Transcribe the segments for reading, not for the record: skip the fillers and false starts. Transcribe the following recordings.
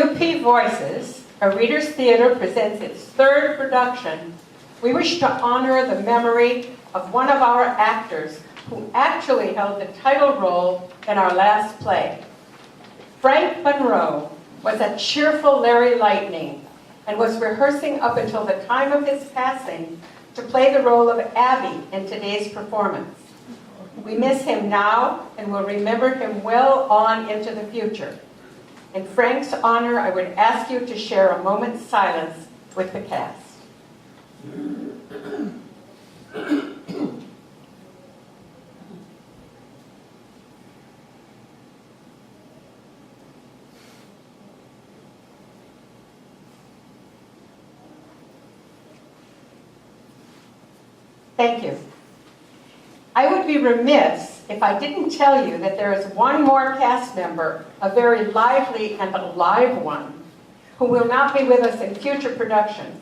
UP Voices, a Reader's Theater presents its third production, we wish to honor the memory of one of our actors who actually held the title role in our last play. Frank Monroe was a cheerful Larry Lightning and was rehearsing up until the time of his passing to play the role of Abby in today's performance. We miss him now and will remember him well on into the future. In Frank's honor, I would ask you to share a moment's silence with the cast. Thank you. I would be remiss if I didn't tell you that there is one more cast member, a very lively and alive one, who will not be with us in future productions.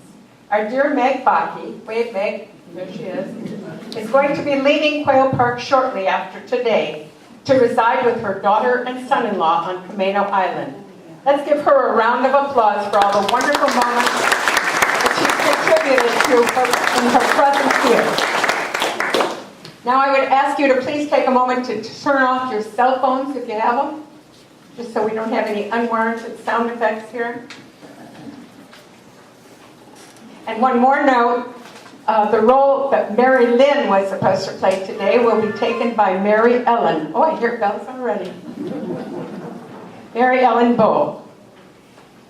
Our dear Meg Bakke, wait Meg, there she is going to be leaving Quail Park shortly after today to reside with her daughter and son-in-law on Camano Island. Let's give her a round of applause for all the wonderful moments that she's contributed to in her presence here. Now I would ask you to please take a moment to turn off your cell phones if you have them, just so we don't have any unwarranted sound effects here. And one more note, the role that Mary Lynn was supposed to play today will be taken by Mary Ellen. Oh, I hear bells already. Mary Ellen Bowe.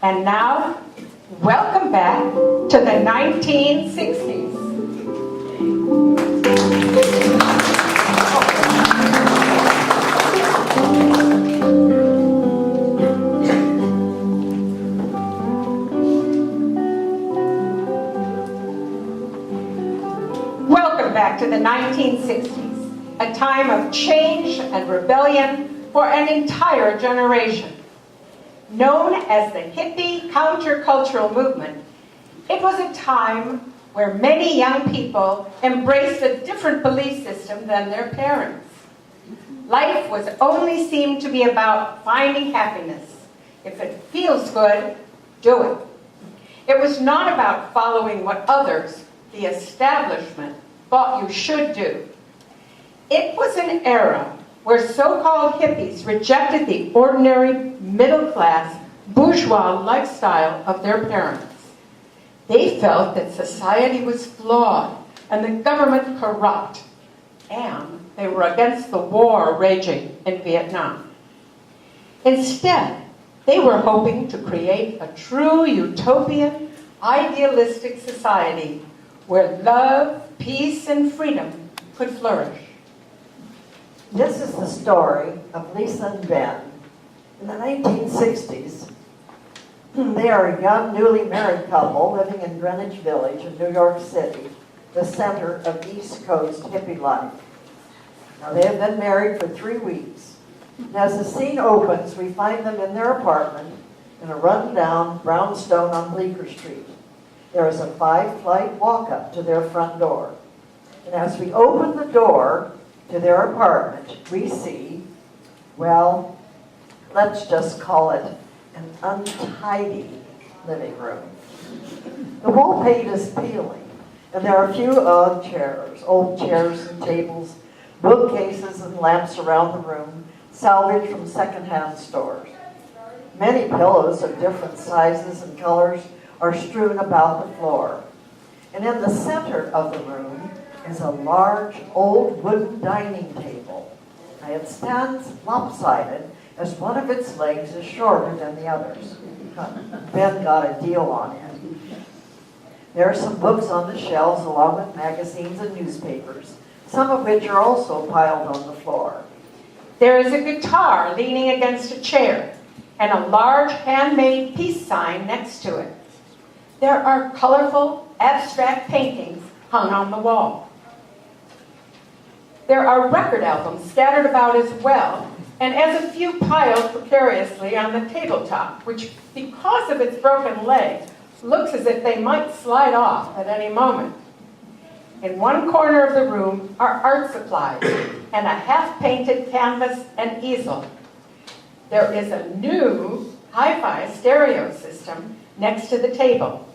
And now, welcome back to the 1960s. Welcome back to the 1960s, a time of change and rebellion for an entire generation. Known as the hippie countercultural movement, it was a time where many young people embraced a different belief system than their parents. Life was only seemed to be about finding happiness. If it feels good, do it. It was not about following what others, the establishment, thought you should do. It was an era where so-called hippies rejected the ordinary, middle-class, bourgeois lifestyle of their parents. They felt that society was flawed and the government corrupt, and they were against the war raging in Vietnam. Instead, they were hoping to create a true utopian, idealistic society where love, peace, and freedom could flourish. This is the story of Lisa and Ben. In the 1960s, they are a young, newly married couple living in Greenwich Village in New York City, the center of East Coast hippie life. Now, they have been married for 3 weeks. And as the scene opens, we find them in their apartment in a run-down brownstone on Bleecker Street. There is a 5-flight walk-up to their front door. And as we open the door to their apartment, we see, well, let's just call it an untidy living room. The wall paint is peeling, and there are a few old chairs and tables, bookcases and lamps around the room, salvaged from secondhand stores. Many pillows of different sizes and colors are strewn about the floor. And in the center of the room is a large old wooden dining table. Now, it stands lopsided as one of its legs is shorter than the others. Ben got a deal on it. There are some books on the shelves along with magazines and newspapers, some of which are also piled on the floor. There is a guitar leaning against a chair and a large handmade peace sign next to it. There are colorful, abstract paintings hung on the wall. There are record albums scattered about as well, and as a few piled precariously on the tabletop, which, because of its broken leg, looks as if they might slide off at any moment. In one corner of the room are art supplies and a half-painted canvas and easel. There is a new hi-fi stereo system next to the table.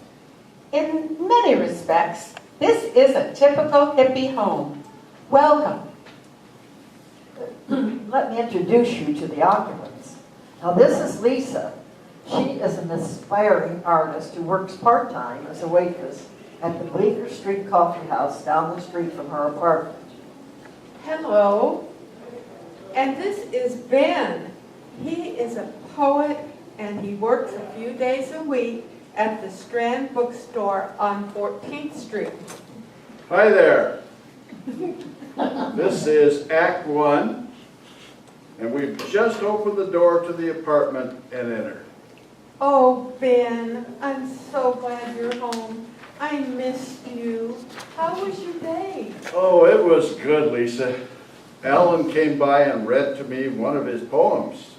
In many respects, this is a typical hippie home. Welcome. Let me introduce you to the occupants. Now, this is Lisa. She is an aspiring artist who works part-time as a waitress at the Bleecker Street Coffee House down the street from her apartment. Hello. And this is Ben. He is a poet and he works a few days a week at the Strand Bookstore on 14th Street. Hi there. This is Act 1, and we've just opened the door to the apartment and entered. Oh, Ben, I'm so glad you're home. I missed you. How was your day? Oh, it was good, Lisa. Alan came by and read to me one of his poems.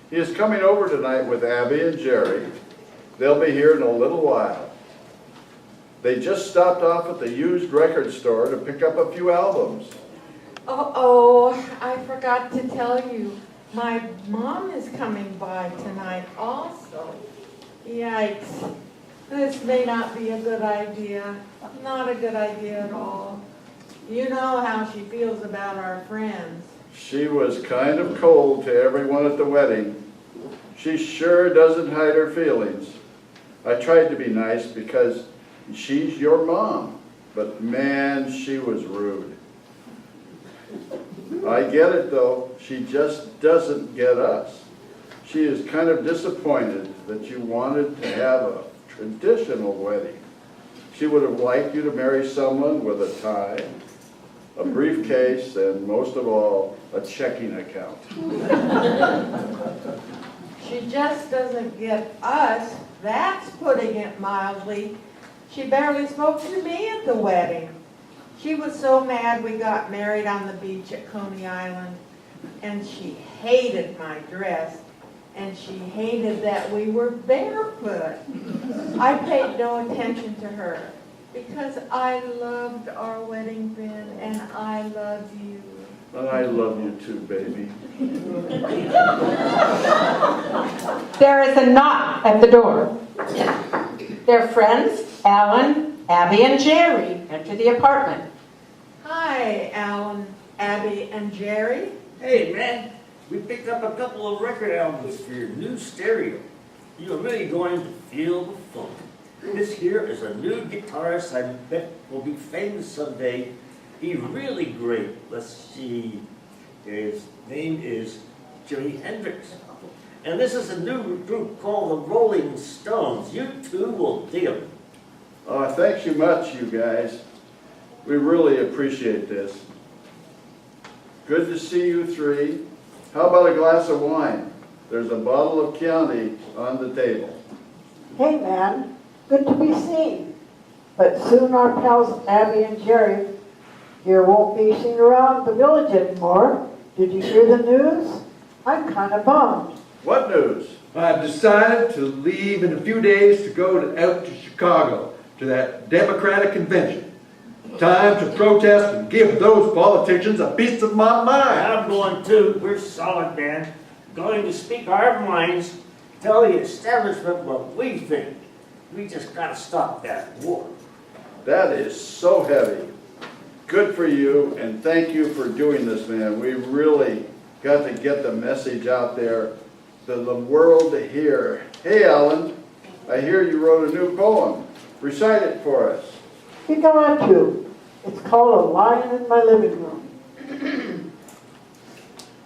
He is coming over tonight with Abby and Jerry. They'll be here in a little while. They just stopped off at the used record store to pick up a few albums. Oh, I forgot to tell you. My mom is coming by tonight also. Yikes. This may not be a good idea. Not a good idea at all. You know how she feels about our friends. She was kind of cold to everyone at the wedding. She sure doesn't hide her feelings. I tried to be nice because she's your mom, but man, she was rude. I get it though, she just doesn't get us. She is kind of disappointed that you wanted to have a traditional wedding. She would have liked you to marry someone with a tie, a briefcase, and most of all, a checking account. She just doesn't get us. That's putting it mildly. She barely spoke to me at the wedding. She was so mad we got married on the beach at Coney Island, and she hated my dress, and she hated that we were barefoot. I paid no attention to her because I loved our wedding, Ben, and I love you. And I love you too, baby. There is a knock at the door. Their friends, Alan, Abby, and Jerry, enter the apartment. Hi, Alan, Abby, and Jerry. Hey, man, we picked up a couple of record albums for your new stereo. You're really going to feel the funk. This here is a new guitarist I bet will be famous someday. He's really great. Let's see. His name is Jimi Hendrix. And this is a new group called the Rolling Stones. You two will dig them. Thanks you much, you guys. We really appreciate this. Good to see you three. How about a glass of wine? There's a bottle of Chianti on the table. Hey, man, good to be seen. But soon our pals Abby and Jerry here won't be seen around the village anymore. Did you hear the news? I'm kind of bummed. What news? I've decided to leave in a few days to go out to Chicago to that Democratic convention. Time to protest and give those politicians a piece of my mind. I'm going too. We're solid, man. Going to speak our minds, tell the establishment what we think. We just got to stop that war. That is so heavy. Good for you, and thank you for doing this, man. We really got to get the message out there to the world to hear. Hey, Alan, I hear you wrote a new poem. Recite it for us. You got to. It's called A Lion in My Living Room.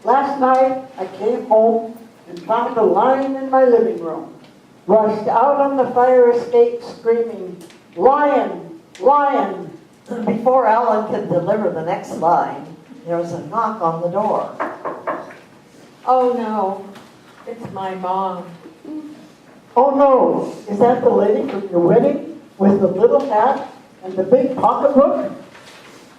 Last night, I came home and found a lion in my living room. Rushed out on the fire escape screaming, "Lion! Lion!" Before Alan could deliver the next line, there was a knock on the door. Oh no, it's my mom. Oh no, is that the lady from your wedding with the little hat and the big pocketbook?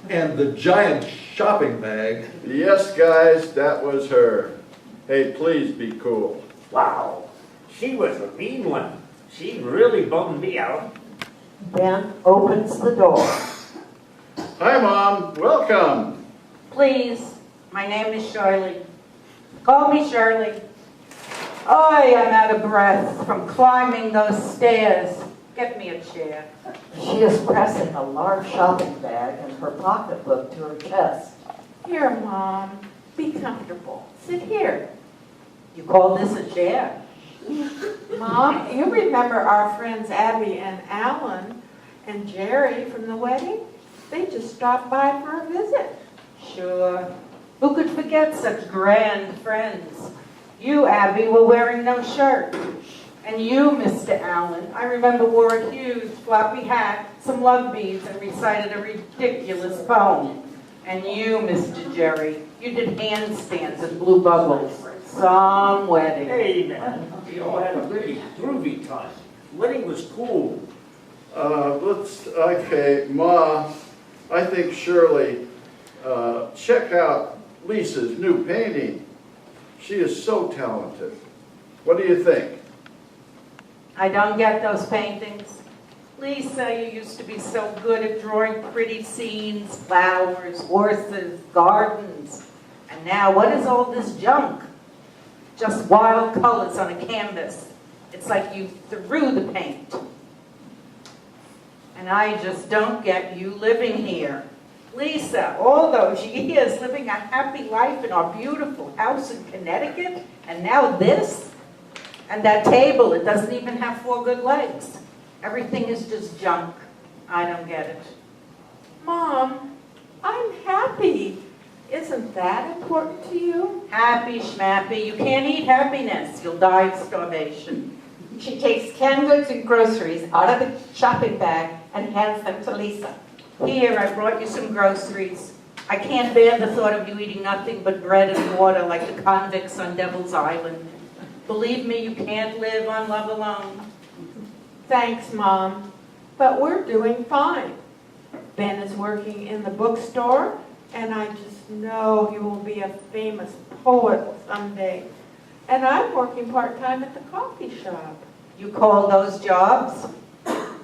And the giant shopping bag. Yes, guys, that was her. Hey, please be cool. Wow, she was a mean one. She really bummed me out. Ben opens the door. Hi, Mom. Welcome. Please, my name is Shirley. Call me Shirley. Oh, I'm out of breath from climbing those stairs. Get me a chair. She is pressing a large shopping bag and her pocketbook to her chest. Here, Mom, be comfortable. Sit here. You call this a chair? Mom, you remember our friends Abby and Alan and Jerry from the wedding? They just stopped by for a visit. Sure. Who could forget such grand friends? You, Abby, were wearing no shirt. And you, Mr. Allen, I remember wore a huge floppy hat, some love beads, and recited a ridiculous poem. And you, Mr. Jerry, you did handstands and blew bubbles. Some wedding. Hey, man, we all had a really groovy time. Wedding was cool. Okay, Ma, I think Shirley, check out Lisa's new painting. She is so talented. What do you think? I don't get those paintings. Lisa, you used to be so good at drawing pretty scenes, flowers, horses, gardens. And now what is all this junk? Just wild colors on a canvas. It's like you threw the paint. And I just don't get you living here. Lisa, all those years living a happy life in our beautiful house in Connecticut, and now this? And that table, it doesn't even have 4 good legs. Everything is just junk. I don't get it. Mom, I'm happy. Isn't that important to you? Happy schmappy. You can't eat happiness. You'll die of starvation. She takes canned goods and groceries out of the shopping bag and hands them to Lisa. Here, I brought you some groceries. I can't bear the thought of you eating nothing but bread and water like the convicts on Devil's Island. Believe me, you can't live on love alone. Thanks, Mom, but we're doing fine. Ben is working in the bookstore, and I just know he will be a famous poet someday. And I'm working part-time at the coffee shop. You call those jobs?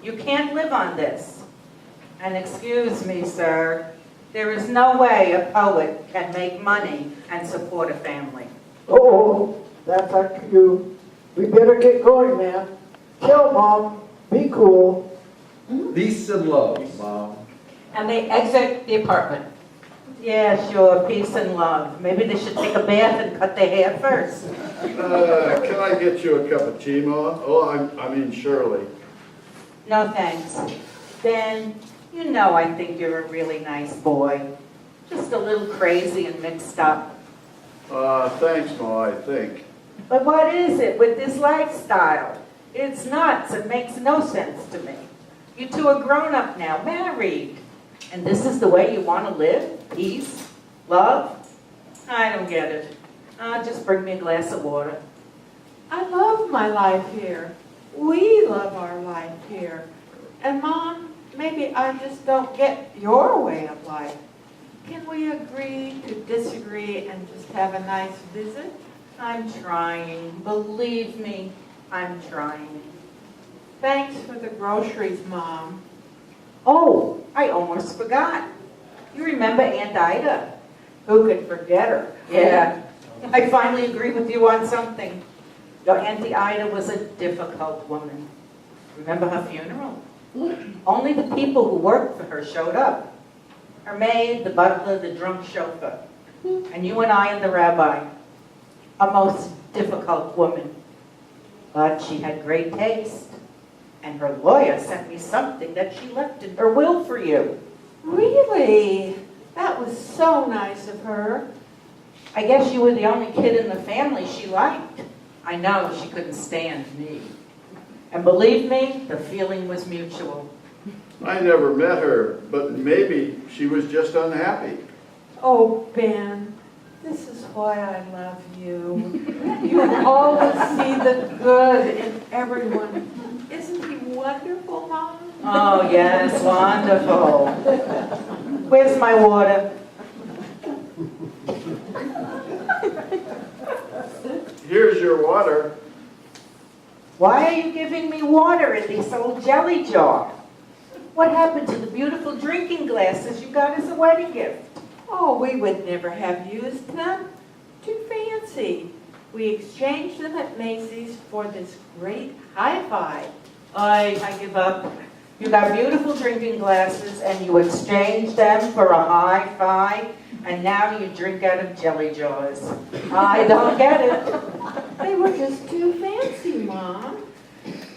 You can't live on this. And excuse me, sir, there is no way a poet can make money and support a family. Oh, that's our cue. We better get going, man. Chill, Mom. Be cool. Peace and love, Mom. And they exit the apartment. Yeah, sure, peace and love. Maybe they should take a bath and cut their hair first. Can I get you a cup of tea, Ma? Oh, I mean Shirley. No, thanks. Ben, you know I think you're a really nice boy. Just a little crazy and mixed up. Thanks, Ma, I think. But what is it with this lifestyle? It's nuts. It makes no sense to me. You two are grown up now, married. And this is the way you want to live? Peace? Love? I don't get it. Just bring me a glass of water. I love my life here. We love our life here. And Mom, maybe I just don't get your way of life. Can we agree to disagree and just have a nice visit? I'm trying. Believe me, I'm trying. Thanks for the groceries, Mom. Oh, I almost forgot. You remember Aunt Ida? Who could forget her? Yeah. I finally agree with you on something. Your Auntie Ida was a difficult woman. Remember her funeral? Only the people who worked for her showed up. Her maid, the butler, the drunk chauffeur. And you and I and the rabbi. A most difficult woman. But she had great taste. And her lawyer sent me something that she left in her will for you. Really? That was so nice of her. I guess you were the only kid in the family she liked. I know she couldn't stand me. And believe me, the feeling was mutual. I never met her, but maybe she was just unhappy. Oh, Ben, this is why I love you. You always see the good in everyone. Isn't he wonderful, Mom? Oh, yes, wonderful. Where's my water? Here's your water. Why are you giving me water in this old jelly jar? What happened to the beautiful drinking glasses you got as a wedding gift? Oh, we would never have used them. Too fancy. We exchanged them at Macy's for this great high-five. I give up. You got beautiful drinking glasses and you exchange them for a high five, and now you drink out of jelly jars. I don't get it. They were just too fancy, Mom.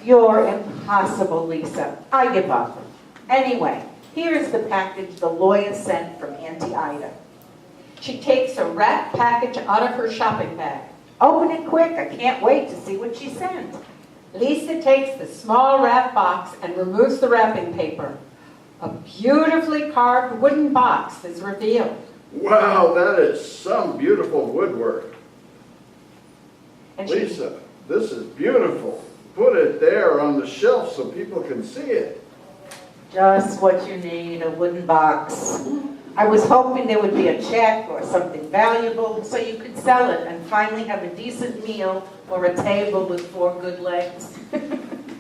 You're impossible, Lisa. I give up. Anyway, here's the package the lawyer sent from Auntie Ida. She takes a wrapped package out of her shopping bag. Open it quick. I can't wait to see what she sent. Lisa takes the small wrap box and removes the wrapping paper. A beautifully carved wooden box is revealed. Wow, that is some beautiful woodwork. And she Lisa, this is beautiful. Put it there on the shelf so people can see it. Just what you need, a wooden box. I was hoping there would be a check or something valuable so you could sell it and finally have a decent meal or a table with 4 good legs.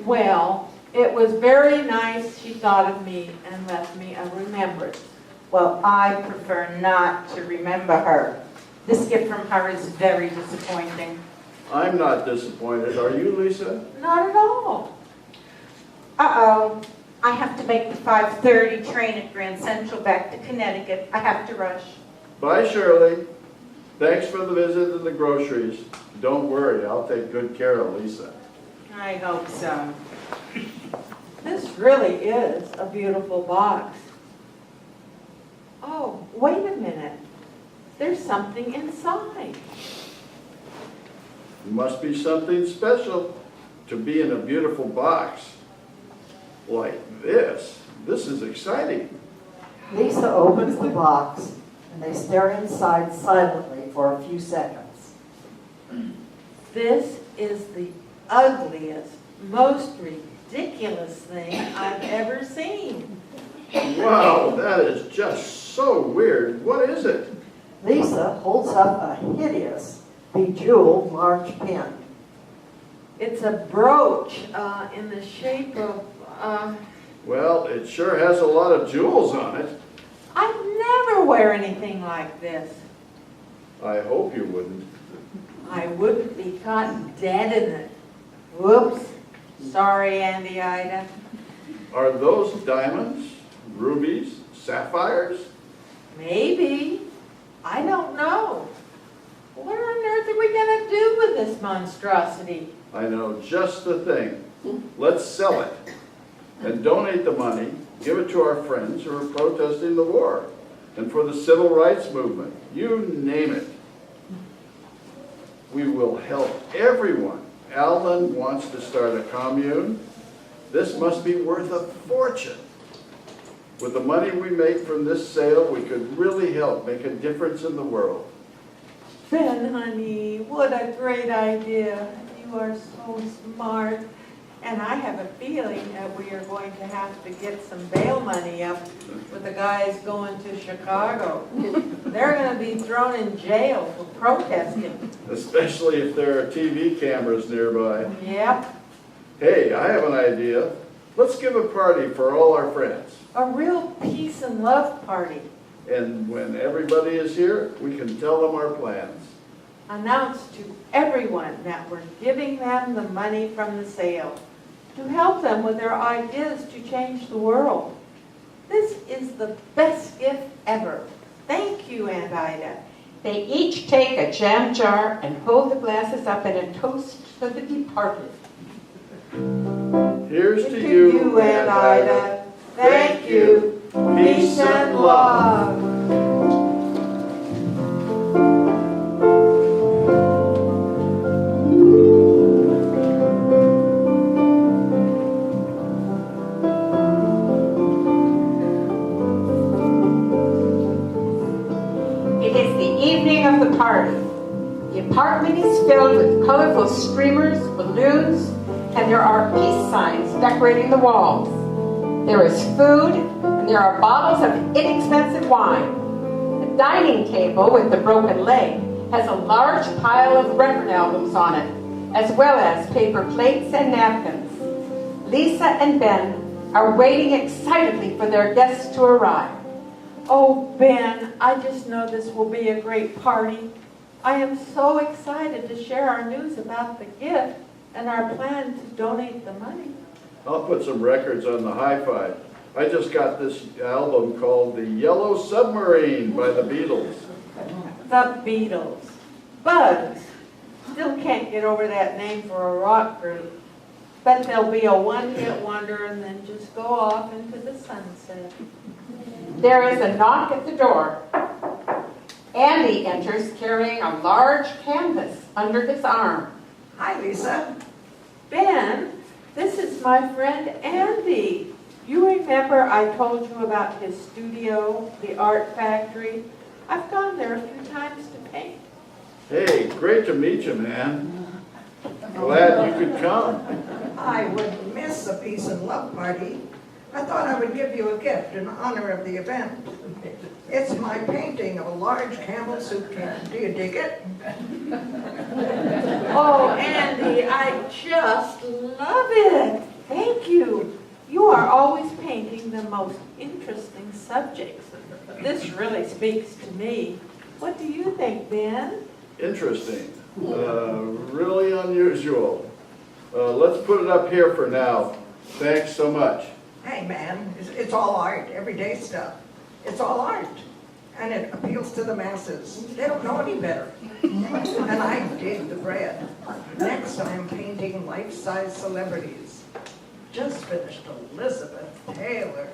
Well, it was very nice she thought of me and left me a remembrance. Well, I prefer not to remember her. This gift from her is very disappointing. I'm not disappointed. Are you, Lisa? Not at all. Uh-oh. I have to make the 5:30 train at Grand Central back to Connecticut. I have to rush. Bye, Shirley. Thanks for the visit and the groceries. Don't worry, I'll take good care of Lisa. I hope so. This really is a beautiful box. Oh, wait a minute. There's something inside. Must be something special to be in a beautiful box like this. This is exciting. Lisa opens the box, and they stare inside silently for a few seconds. This is the ugliest, most ridiculous thing I've ever seen. Wow, that is just so weird. What is it? Lisa holds up a hideous, bejeweled large pin. It's a brooch in the shape of, Well, it sure has a lot of jewels on it. I'd never wear anything like this. I hope you wouldn't. I wouldn't be caught dead in it. Whoops. Sorry, Auntie Ida. Are those diamonds, rubies, sapphires? Maybe. I don't know. What on earth are we going to do with this monstrosity? I know just the thing. Let's sell it and donate the money, give it to our friends who are protesting the war and for the civil rights movement. You name it. We will help everyone. Alan wants to start a commune. This must be worth a fortune. With the money we make from this sale, we could really help make a difference in the world. Ben, honey, what a great idea. You are so smart. And I have a feeling that we are going to have to get some bail money up with the guys going to Chicago. They're going to be thrown in jail for protesting. Especially if there are TV cameras nearby. Yep, Hey, I have an idea. Let's give a party for all our friends. a real peace and love party. And when everybody is here, we can tell them our plans. Announce to everyone that we're giving them the money from the sale to help them with their ideas to change the world. This is the best gift ever. Thank you, Aunt Ida. They each take a jam jar and hold the glasses up in a toast for the departed. Here's to you, Aunt Ida. Thank you. Peace and love. It is the evening of the party. The apartment is filled with colorful streamers, balloons, and there are peace signs decorating the walls. There is food, and there are bottles of inexpensive wine. The dining table with the broken leg has a large pile of record albums on it, as well as paper plates and napkins. Lisa and Ben are waiting excitedly for their guests to arrive. Oh, Ben, I just know this will be a great party. I am so excited to share our news about the gift and our plan to donate the money. I'll put some records on the hi-fi. I just got this album called The Yellow Submarine by the Beatles. The Beatles. Bugs. Still can't get over that name for a rock group. Bet they'll be a one-hit wonder and then just go off into the sunset. There is a knock at the door. Andy enters carrying a large canvas under his arm. Hi, Lisa. Ben, this is my friend Andy. You remember I told you about his studio, the Art Factory? I've gone there a few times to paint. Hey, great to meet you, man. Glad you could come. I wouldn't miss a peace and love party. I thought I would give you a gift in honor of the event. It's my painting of a large Campbell soup can. Do you dig it? Oh, Andy, I just love it. Thank you. You are always painting the most interesting subjects. This really speaks to me. What do you think, Ben? Interesting. Really unusual. Let's put it up here for now. Thanks so much. Hey, man, it's all art, everyday stuff. It's all art. And it appeals to the masses. They don't know any better. And I dig the bread. Next, I'm painting life-size celebrities. Just finished Elizabeth Taylor.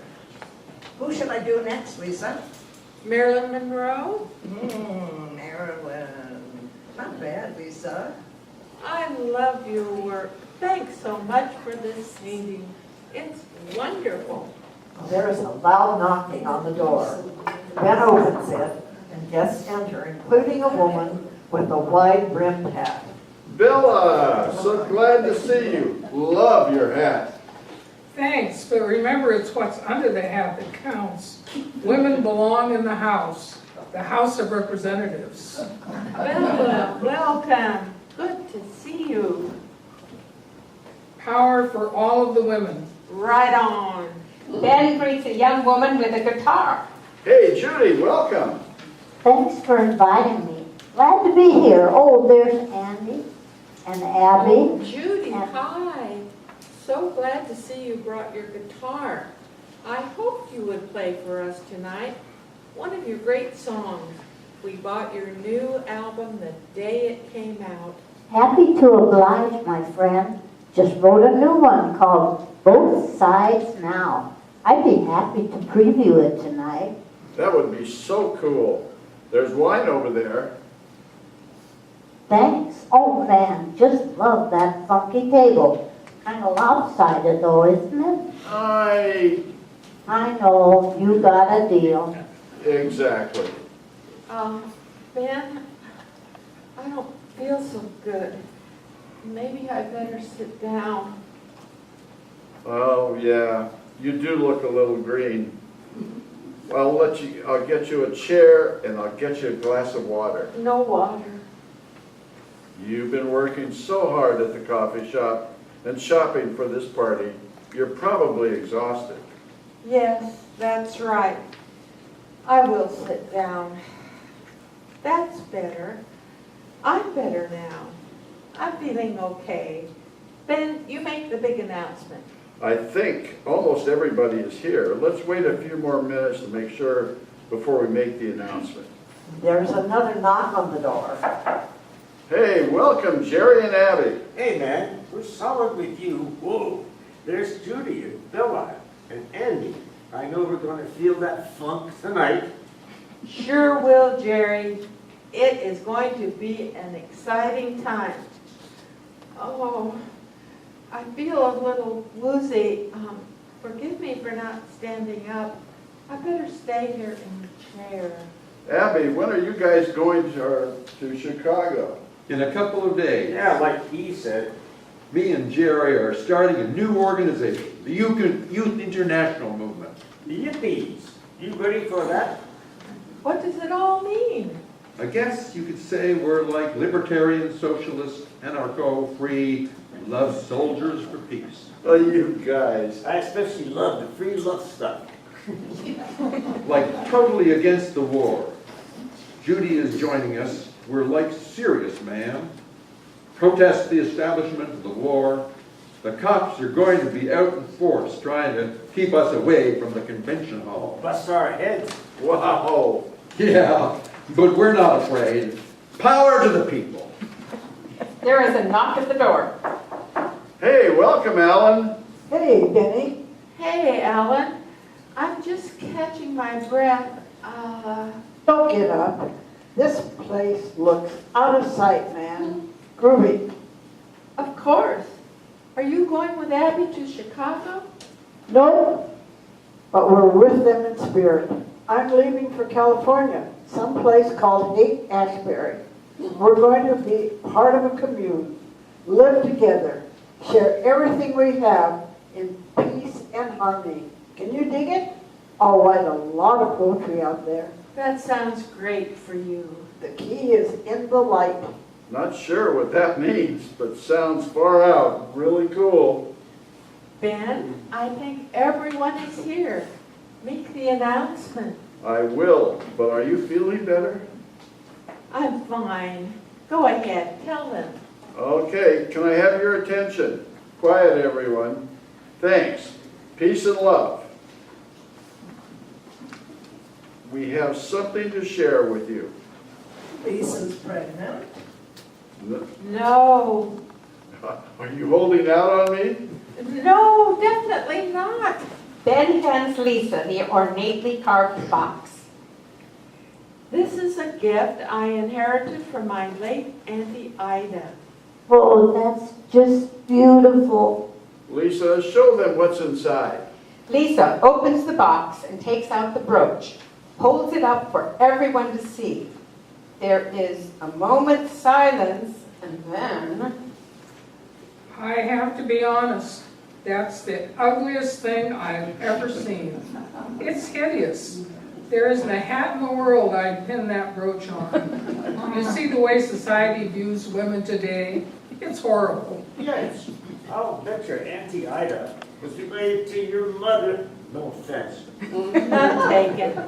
Who should I do next, Lisa? Marilyn Monroe? Marilyn. Not bad, Lisa. I love your work. Thanks so much for this painting. It's wonderful. There is a loud knocking on the door. Ben opens it, and guests enter, including a woman with a wide-brimmed hat. Bella, so glad to see you. Love your hat. Thanks, but remember it's what's under the hat that counts. Women belong in the House of Representatives. Bella, welcome. Good to see you. Power for all of the women. Right on. Ben greets a young woman with a guitar. Hey, Judy, welcome. Thanks for inviting me. Glad to be here. Oh, there's Andy and Abby. Judy, hi. So glad to see you brought your guitar. I hoped you would play for us tonight. One of your great songs. We bought your new album the day it came out. Happy to oblige, my friend. Just wrote a new one called Both Sides Now. I'd be happy to preview it tonight. That would be so cool. There's wine over there. Thanks. Oh man, just love that funky table. Kind of lopsided though, isn't it? I know, you got a deal. Exactly. Ben, I don't feel so good. Maybe I better sit down. Oh, yeah. You do look a little green. I'll get you a chair and I'll get you a glass of water. No water. You've been working so hard at the coffee shop and shopping for this party. You're probably exhausted. Yes, that's right. I will sit down. That's better. I'm better now. I'm feeling okay. Ben, you make the big announcement. I think almost everybody is here. Let's wait a few more minutes to make sure before we make the announcement. There's another knock on the door. Hey, welcome, Jerry and Abby. Hey, man, we're solid with you. Whoa, there's Judy and Bella and Andy. I know we're going to feel that funk tonight. Sure will, Jerry. It is going to be an exciting time. Oh, I feel a little woozy. Forgive me for not standing up. I better stay here in the chair. Abby, when are you guys going to Chicago? In a couple of days. Yeah, like he said. Me and Jerry are starting a new organization, the Youth International Movement. Yippies. You ready for that? What does it all mean? I guess you could say we're like libertarian, socialist, anarcho-free, love soldiers for peace. Oh, you guys. I especially love the free love stuff. Like totally against the war. Judy is joining us. we're like serious, ma'am. Protest the establishment of the war. The cops are going to be out in force trying to keep us away from the convention hall. Bust our heads. Wow. Yeah, but we're not afraid. Power to the people. There is a knock at the door. Hey, welcome, Alan. Hey, Benny. Hey, Alan, I'm just catching my breath. Don't get up. This place looks out of sight, man. Groovy. Of course. Are you going with Abby to Chicago? No, but we're with them in spirit. I'm leaving for California, someplace called Haight-Ashbury. We're going to be part of a commune, live together, share everything we have in peace and harmony. Can you dig it? I'll write a lot of poetry out there. That sounds great for you. The key is in the light. Not sure what that means, but sounds far out. Really cool. Ben, I think everyone is here. Make the announcement. I will, but are you feeling better? I'm fine. Go ahead, tell them. Okay, can I have your attention? Quiet, everyone. Thanks. Peace and love. We have something to share with you. Lisa's pregnant. No. Are you holding out on me? No, definitely not. Ben hands Lisa the ornately carved box. This is a gift I inherited from my late Auntie Ida. Oh, that's just beautiful. Lisa, show them what's inside. Lisa opens the box and takes out the brooch, holds it up for everyone to see. There is a moment's silence, and then... I have to be honest, that's the ugliest thing I've ever seen. It's hideous. There isn't a hat in the world I'd pin that brooch on. You see the way society views women today? It's horrible. Yes, I'll bet your Auntie Ida was related to your mother. No offense. None taken.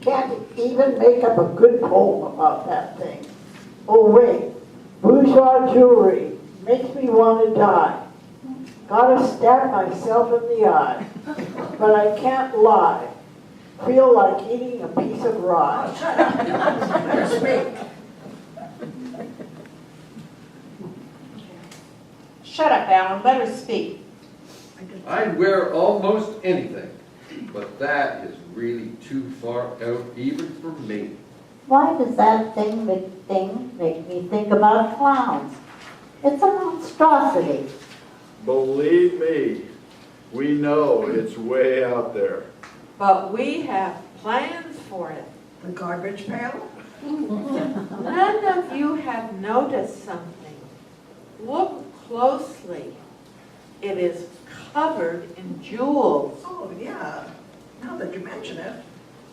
Can't even make up a good poem about that thing. Oh wait, bourgeois jewelry makes me want to die. Gotta stab myself in the eye, but I can't lie. Feel like eating a piece of rye. Shut up. Let her speak. Shut up, Alan, let her speak. I'd wear almost anything, but that is really too far out even for me. Why does that thing make me think about clowns? It's a monstrosity. Believe me, we know it's way out there. But we have plans for it. The garbage pail? None of you have noticed something. Look closely. It is covered in jewels. Oh, yeah. Now that you mention it.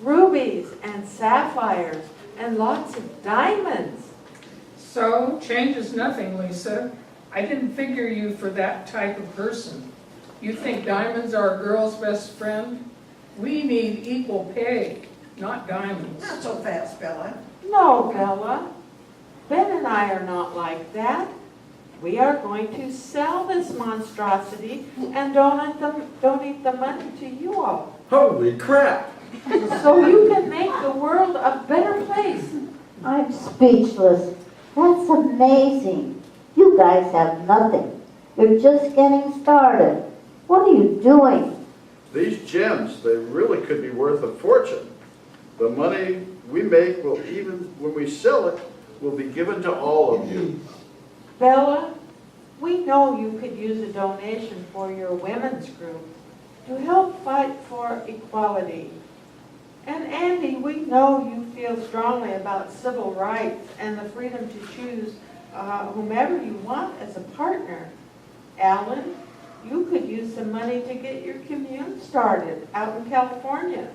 Rubies and sapphires and lots of diamonds. So, change is nothing, Lisa. I didn't figure you for that type of person. You think diamonds are a girl's best friend? We need equal pay, not diamonds. Not so fast, Bella. No, Bella. Ben and I are not like that. We are going to sell this monstrosity and donate the money to you all. Holy crap! So you can make the world a better place. I'm speechless. That's amazing. You guys have nothing. You're just getting started. What are you doing? These gems, they really could be worth a fortune. The money we make will, even when we sell it, will be given to all of you. Bella, we know you could use a donation for your women's group to help fight for equality. And Andy, we know you feel strongly about civil rights and the freedom to choose whomever you want as a partner. Alan, you could use some money to get your commune started out in California.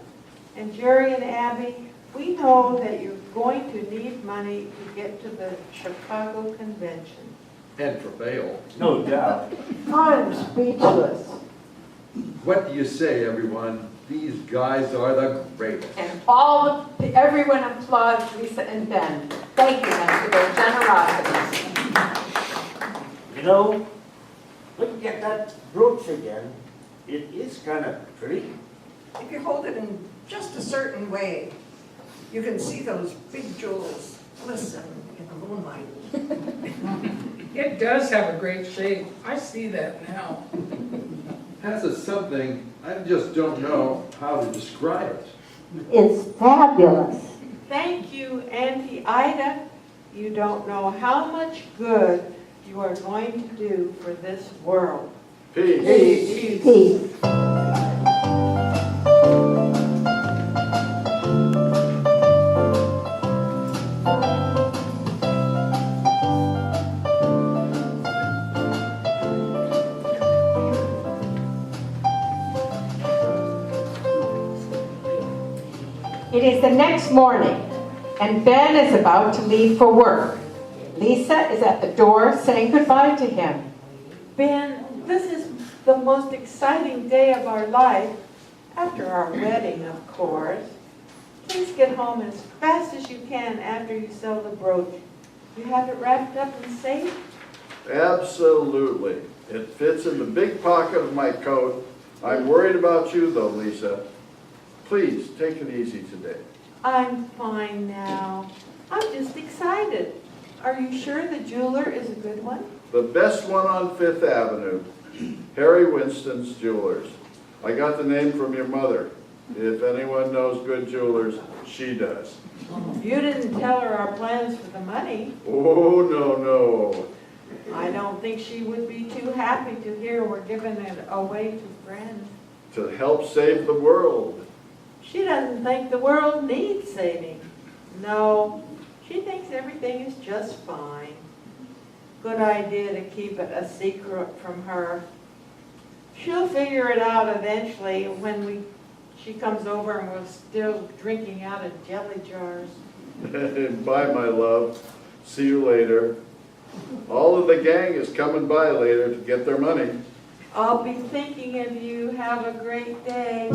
And Jerry and Abby, we know that you're going to need money to get to the Chicago Convention. And for bail. No doubt. I'm speechless. What do you say, everyone? These guys are the greatest. And everyone applauds Lisa and Ben. Thank you then for their generosity. You know, looking at that brooch again, it is kind of pretty. If you hold it in just a certain way, you can see those big jewels glisten in the moonlight. It does have a great shape. I see that now. Has a something, I just don't know how to describe it. It's fabulous. Thank you, Auntie Ida. You don't know how much good you are going to do for this world. Peace. Peace. It is the next morning, and Ben is about to leave for work. Lisa is at the door saying goodbye to him. Ben, this is the most exciting day of our life, after our wedding, of course. Please get home as fast as you can after you sell the brooch. You have it wrapped up and safe? Absolutely. It fits in the big pocket of my coat. I'm worried about you though, Lisa. Please, take it easy today. I'm fine now. I'm just excited. Are you sure the jeweler is a good one? The best one on Fifth Avenue, Harry Winston's Jewelers. I got the name from your mother. If anyone knows good jewelers, she does. You didn't tell her our plans for the money. Oh, no. I don't think she would be too happy to hear we're giving it away to friends. To help save the world. She doesn't think the world needs saving. No, she thinks everything is just fine. Good idea to keep it a secret from her. She'll figure it out eventually when she comes over and we're still drinking out of jelly jars. Bye, my love. See you later. All of the gang is coming by later to get their money. I'll be thinking of you. Have a great day.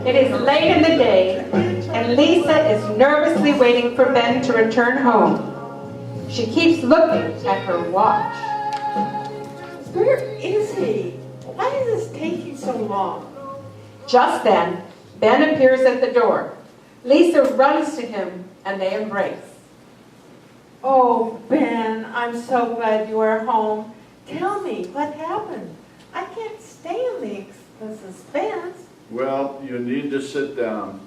It is late in the day, and Lisa is nervously waiting for Ben to return home. She keeps looking at her watch. Where is he? Why is this taking so long? Just then, Ben appears at the door. Lisa runs to him, and they embrace. Oh, Ben, I'm so glad you are home. Tell me, what happened? I can't stand the suspense. Well, you need to sit down.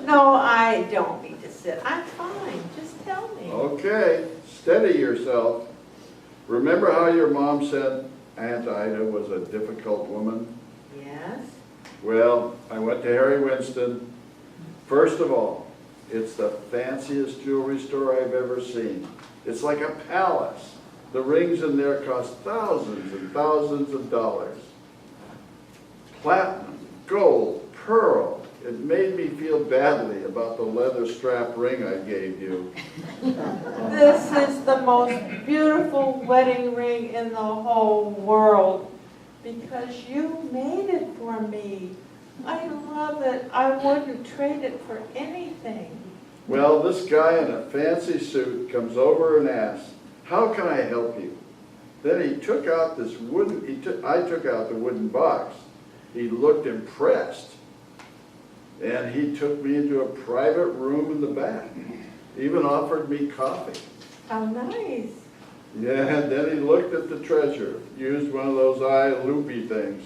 No, I don't need to sit. I'm fine. Just tell me. Okay, steady yourself. Remember how your mom said Aunt Ida was a difficult woman? Yes? Well, I went to Harry Winston. First of all, it's the fanciest jewelry store I've ever seen. It's like a palace. The rings in there cost thousands and thousands of dollars. Platinum, gold, pearl. It made me feel badly about the leather strap ring I gave you. This is the most beautiful wedding ring in the whole world because you made it for me. I love it. I wouldn't trade it for anything. Well, this guy in a fancy suit comes over and asks, "How can I help you?" Then he took out this I took out the wooden box. He looked impressed. And he took me into a private room in the back. Even offered me coffee. How nice. Yeah, and then he looked at the treasure, used one of those eye loopy things,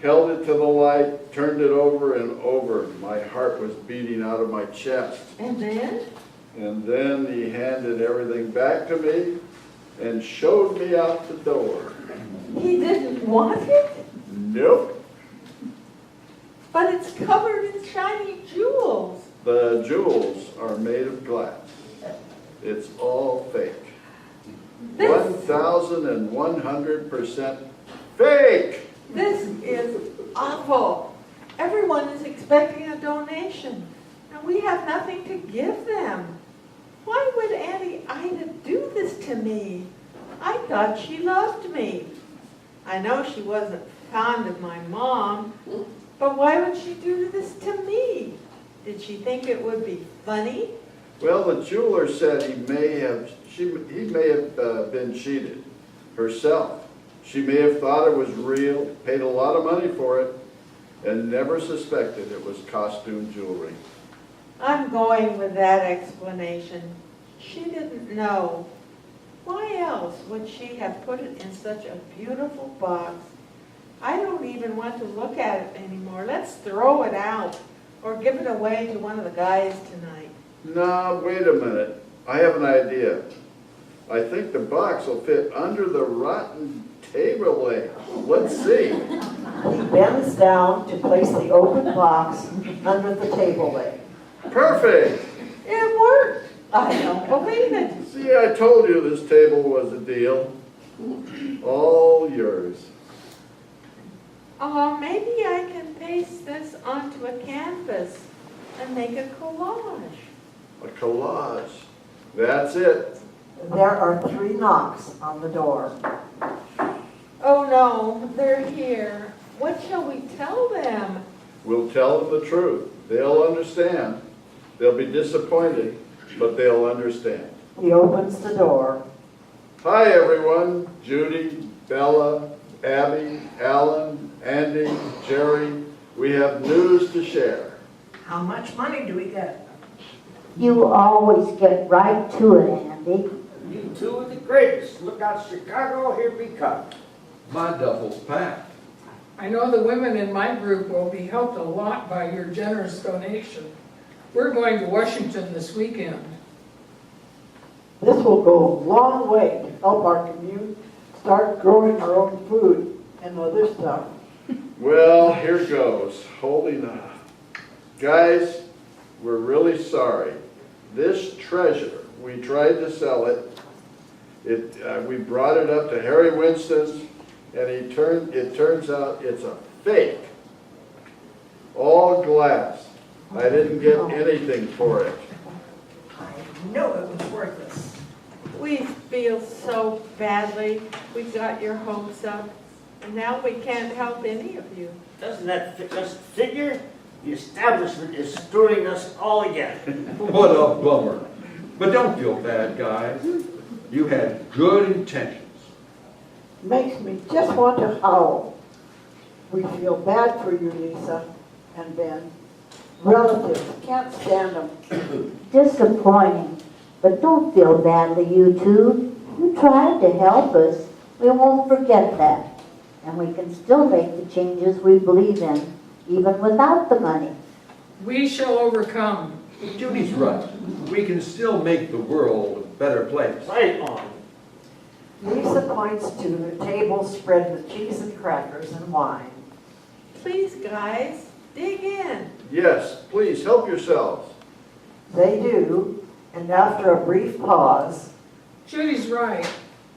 held it to the light, turned it over and over. My heart was beating out of my chest. And then? And then he handed everything back to me and showed me out the door. He didn't want it? Nope. But it's covered in shiny jewels. The jewels are made of glass. It's all fake. This- 1,000 1,100% fake. This is awful. Everyone is expecting a donation, and we have nothing to give them. Why would Auntie Ida do this to me? I thought she loved me. I know she wasn't fond of my mom, but why would she do this to me? Did she think it would be funny? Well, the jeweler said he may have been cheated herself. She may have thought it was real, paid a lot of money for it, and never suspected it was costume jewelry. I'm going with that explanation. She didn't know. Why else would she have put it in such a beautiful box? I don't even want to look at it anymore. Let's throw it out or give it away to one of the guys tonight. No, wait a minute. I have an idea. I think the box will fit under the rotten table leg. Let's see. He bends down to place the open box under the table leg. Perfect. It worked. I don't believe it. See, I told you this table was a deal. All yours. Oh, maybe I can paste this onto a canvas and make a collage. A collage. That's it. There are 3 knocks on the door. Oh no, they're here. What shall we tell them? We'll tell them the truth. They'll understand. They'll be disappointed, but they'll understand. He opens the door. Hi, everyone. Judy, Bella, Abby, Alan, Andy, Jerry. We have news to share. How much money do we get? You always get right to it, Andy. You two are the greatest. Look out, Chicago, here we come. My duffel's packed. I know the women in my group will be helped a lot by your generous donation. We're going to Washington this weekend. This will go a long way to help our community start growing our own food and other stuff. Well, here goes. Holding up. Guys, we're really sorry. This treasure, we tried to sell it. We brought it up to Harry Winston's, and it turns out it's a fake. All glass. I didn't get anything for it. I knew it was worthless. We feel so badly. We got your hopes up, and now we can't help any of you. Doesn't that just figure? The establishment is screwing us all again. What a bummer. But don't feel bad, guys. You had good intentions. Makes me just want to howl. We feel bad for you, Lisa and Ben. Relatives, can't stand them. Disappointing, but don't feel badly, you two. You tried to help us. We won't forget that. And we can still make the changes we believe in, even without the money. We shall overcome. Judy's right. We can still make the world a better place. Right on. Lisa points to the table spread with cheese and crackers and wine. Please, guys, dig in. Yes, please help yourselves. They do, and after a brief pause, Judy's right.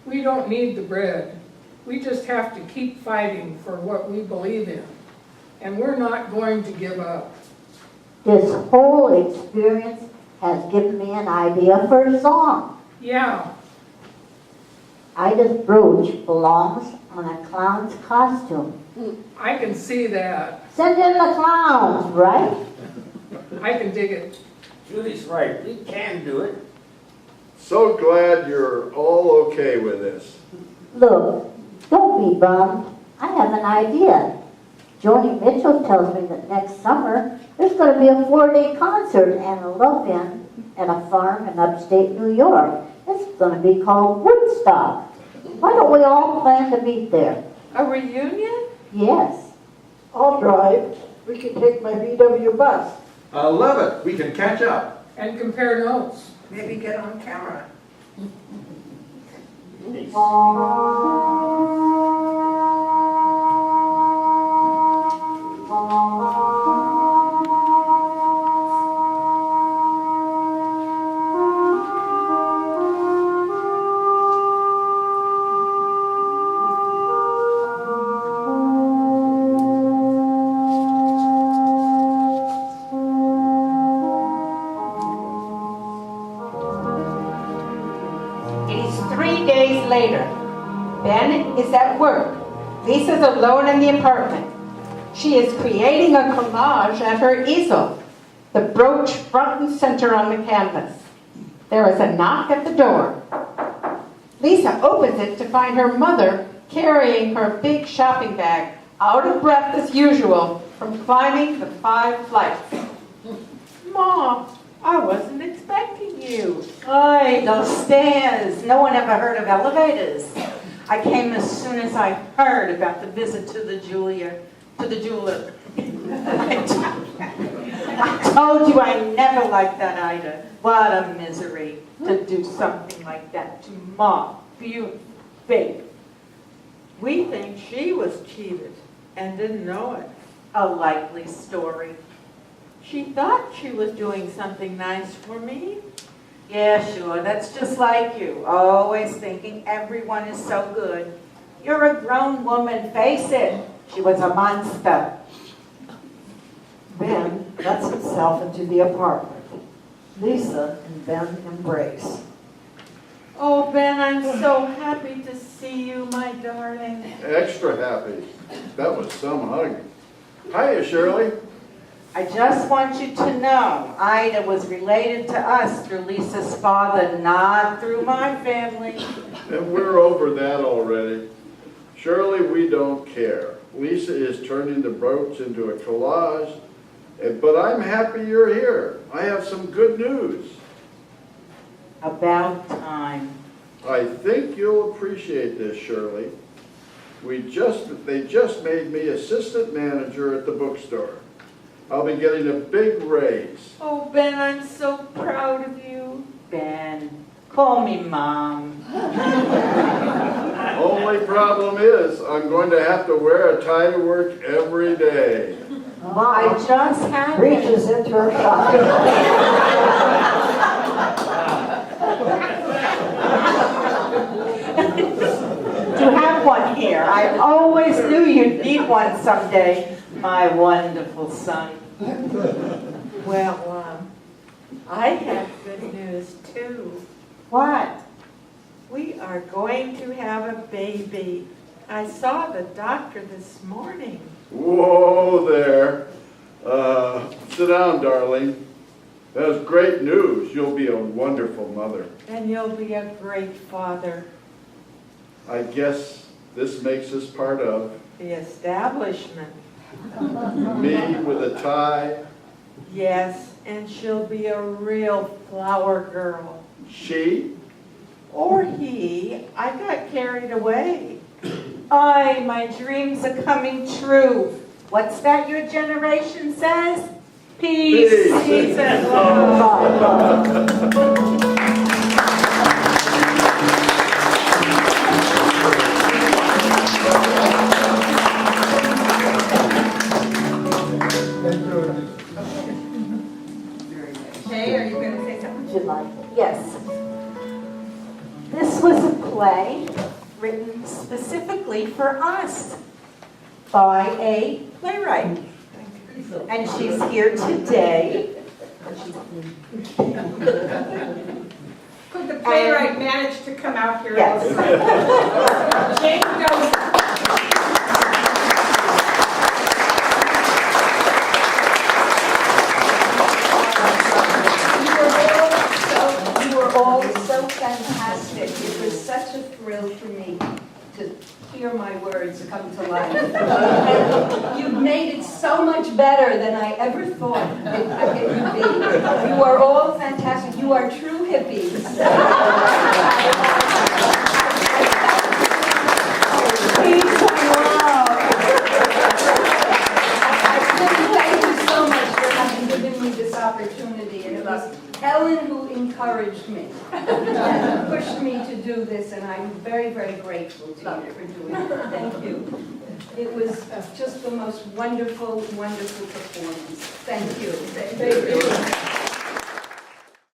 We don't need the bread. We just have to keep fighting for what we believe in. And we're not going to give up. This whole experience has given me an idea for a song. Yeah, Ida's brooch belongs on a clown's costume. I can see that. Send in the clowns, right? I can dig it. Judy's right. We can do it. So glad you're all okay with this. Look, don't be bummed. I have an idea. Joni Mitchell tells me that next summer there's going to be a 4-day concert and a love-in at a farm in upstate New York. It's going to be called Woodstock. Why don't we all plan to meet there? A reunion? Yes. I'll drive. We can take my VW bus. I love it. We can catch up. And compare notes. Maybe get on camera. It is 3 days later. Ben is at work. Lisa's alone in the apartment. She is creating a collage at her easel, the brooch front and center on the canvas. There is a knock at the door. Lisa opens it to find her mother carrying her big shopping bag, out of breath as usual from climbing the 5 flights. Mom, I wasn't expecting you. Ay, those stairs. No one ever heard of elevators. I came as soon as I heard about the visit to the jeweler. I told you I never liked that Ida. What a misery to do something like that to Mom. Beautiful, big. We think she was cheated and didn't know it. A likely story. She thought she was doing something nice for me. Yeah, sure, that's just like you. Always thinking everyone is so good. You're a grown woman, face it. She was a monster. Ben lets himself into the apartment. Lisa and Ben embrace. Oh, Ben, I'm so happy to see you, my darling. Extra happy. That was some hug. Hiya, Shirley. I just want you to know, Ida was related to us through Lisa's father, not through my family. And we're over that already. Shirley, we don't care. Lisa is turning the brooch into a collage, but I'm happy you're here. I have some good news. About time. I think you'll appreciate this, Shirley. They just made me assistant manager at the bookstore. I'll be getting a big raise. Oh, Ben, I'm so proud of you. Ben, call me Mom. Only problem is, I'm going to have to wear a tie to work every day. I just had Reaches into her shopping. to have one here. I always knew you'd need one someday, my wonderful son. Well, I have good news, too. What? We are going to have a baby. I saw the doctor this morning. Whoa there. Sit down, darling. That's great news. You'll be a wonderful mother. And you'll be a great father. I guess this makes us part of The establishment. me with a tie. Yes, and she'll be a real flower girl. She? Or he. I got carried away. Ay, my dreams are coming true. What's that your generation says? Peace. Peace. and love. Jay, are you going to say something? Would you like it? Yes. This was a play written specifically for us by a playwright. And she's here today. Could the playwright manage to come out here? Yes. Jane Joseph. You were all so fantastic. It was such a thrill for me to hear my words come to life. And you've made it so much better than I ever thought it would be. You are all fantastic. You are true hippies. Peace and love. I really thank you so much for having given me this opportunity. And it was Ellen who encouraged me and pushed me to do this, and I'm very, very grateful to you for doing it. Thank you. It was just the most wonderful, wonderful performance. Thank you. Thank you.